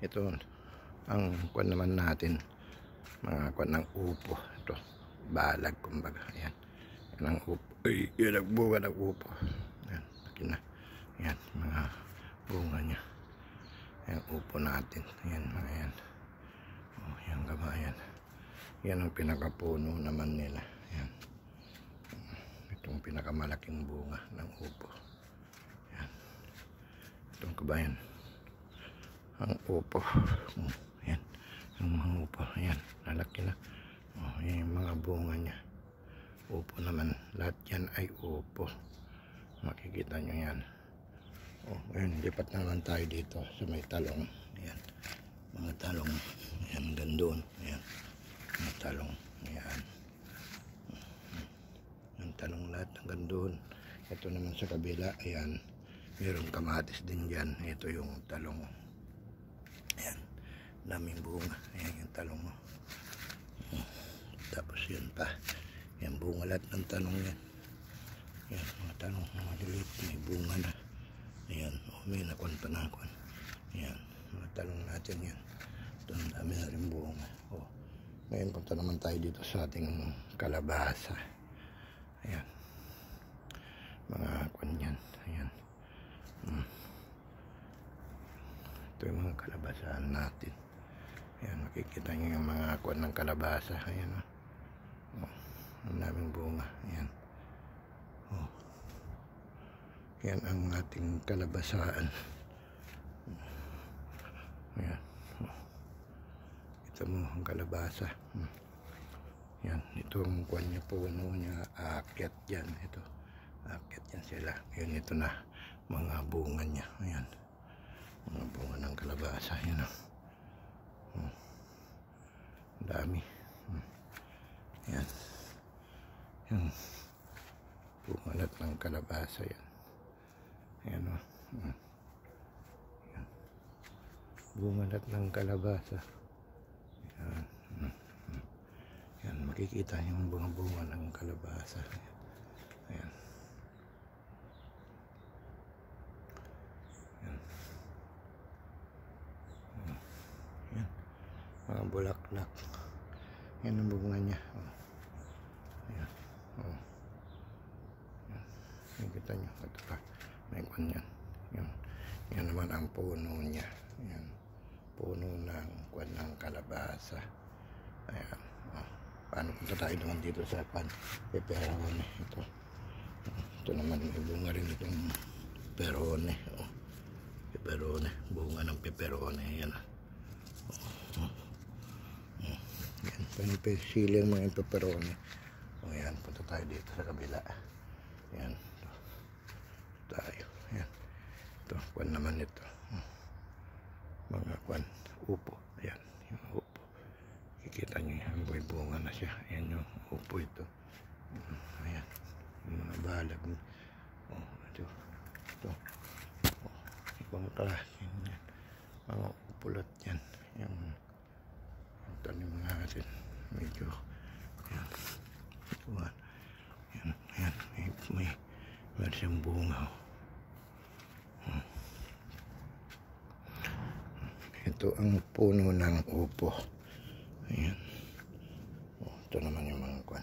Ito ang kwan naman natin, mga kwan ng upo. Ito balag kumbaga. Ayan, yan ang upo. Ay, yan ang bunga ng upo. Ayan, laki na. Ayan, mga bunga nya. Ayan, upo natin. Ayan, mga yan. Oh, yan kabayan. Yan ang pinakapuno naman nila. Ayan, itong pinakamalaking bunga ng upo. Ayan, itong kabayan, ang upo. Ayan, ang mga upo. Ayan, lalaki na. Oh, yan yung mga bunga nya. Upo naman. Lahat yan ay upo. Makikita nyo yan. Oh, ngayon, lipat naman tayo dito sa may talong. Ayan, mga talong. Ayan, gandun. Ayan, mga talong. Ayan. Ang talong lahat ng gandun. Ito naman sa kabila. Ayan, mayroong kamatis din dyan. Ito yung talong. Ayan, daming bunga. Ayan yung talong. Tapos yun pa. Ayan, bunga lahat ng talong yan. Ayan, mga talong. Mga lilit. May bunga na. Ayan, oh, may nakon pa nakon. Ayan, mga talong natin yan. Ito, ang dami na rin bunga. Oh, ngayon punta naman tayo dito sa ating kalabasa. Ayan, mga kwan yan. Ayan, ito yung mga kalabasaan natin. Ayan, makikita nyo yung mga kwan ng kalabasa. Ayan, oh, ang daming bunga. Ayan, oh, yan ang ating kalabasaan. Ayan, oh, ito mo ang kalabasa. Yan, itong kwan niya, puno niya, aakyat yan. Ito, aakyat yan sila. Ayan, ito na mga bunga niya. Ayan, mga bunga ng kalabasa. Ayan, oh, dami. Ayan, yan, bunga lahat ng kalabasa yan. Ayan, oh, ayan, bunga lahat ng kalabasa. Ayan, yan, makikita yung bunga ng kalabasa. Ayan, ayan, ayan, mga bulaklak. Yan ang bunga niya. Oh, ayan, oh, ayan, makikita nyo. Ito pa, may kwan yan. Yan naman ang puno niya. Ayan, puno ng kwan ng kalabasa. Ayan, oh, paano punta tayo naman dito sa peperone. Ito naman may bunga rin itong peperone. Oh, peperone, bunga ng peperone. Ayan, oh, oh, yan, panipesiling mga peperone. Oh, yan, punta tayo dito sa kabila. Ayan, tayo. Ayan, ito, kwan naman ito. Mga kwan, upo. Ayan, yung upo. Kikita nyo yan, may bunga na siya. Ayan yung upo ito. Ayan, yung mga balag. Oh, ito. Oh, ibang klase yan. Mga upulot yan. Yung tanim natin. Medyo, ayan. Ayan, may siyang bunga. Ito ang puno ng upo. Ayan, oh, ito naman yung mga kwan,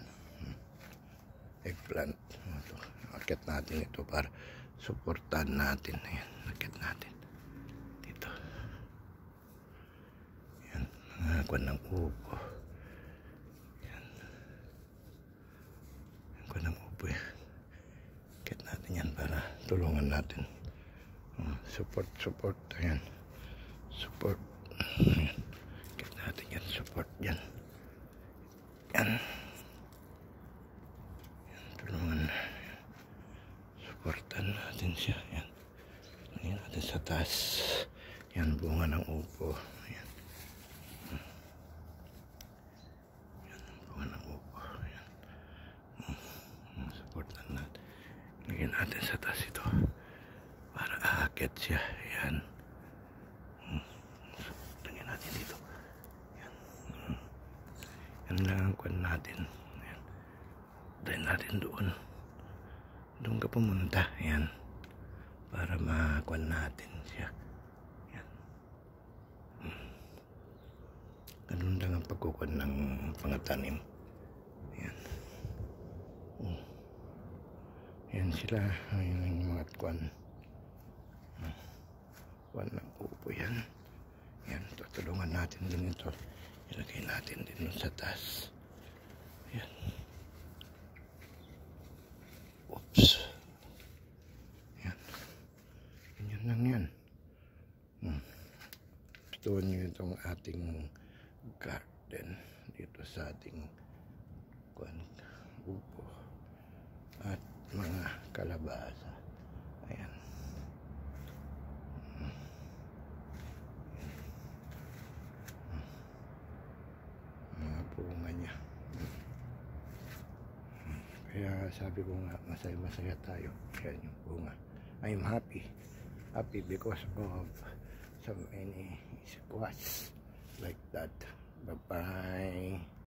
eggplant. Ito, akit natin ito para suportahan natin. Ayan, akit natin dito. Ayan, mga kwan ng upo. Ayan, kwan ng upo. Akit natin yan para tulungan natin. Support. Ayan, support. Ayan, akit natin yan, support yan. Yan, tulungan. Supportan natin siya. Yan, lagyan natin sa taas. Yan, bunga ng upo. Yan, yan, bunga ng upo. Yan, supportan natin. Lagyan natin sa taas ito para aakit siya. Yan, lagyan natin dito. Yan lang ang kwan natin. Ayan, dahil natin doon ka pumunta. Ayan, para makwan natin siya. Ayan, nagkukuha ng pangatanim. Ayan. Ayan sila. Ayan yung mga kuwan ng upo yan. Ayan, tutulungan natin din ito. Ilagay natin din sa taas. Ayan. Oops. Ayan. Ganyan lang yan. Gusto nyo itong ating garden dito sa ating upo at mga kalabasa. Ayan. Mga bunga niya. Kaya sabi ko nga, masaya tayo. Ayan yung bunga. I'm happy because of so many squash like that. Bye-bye.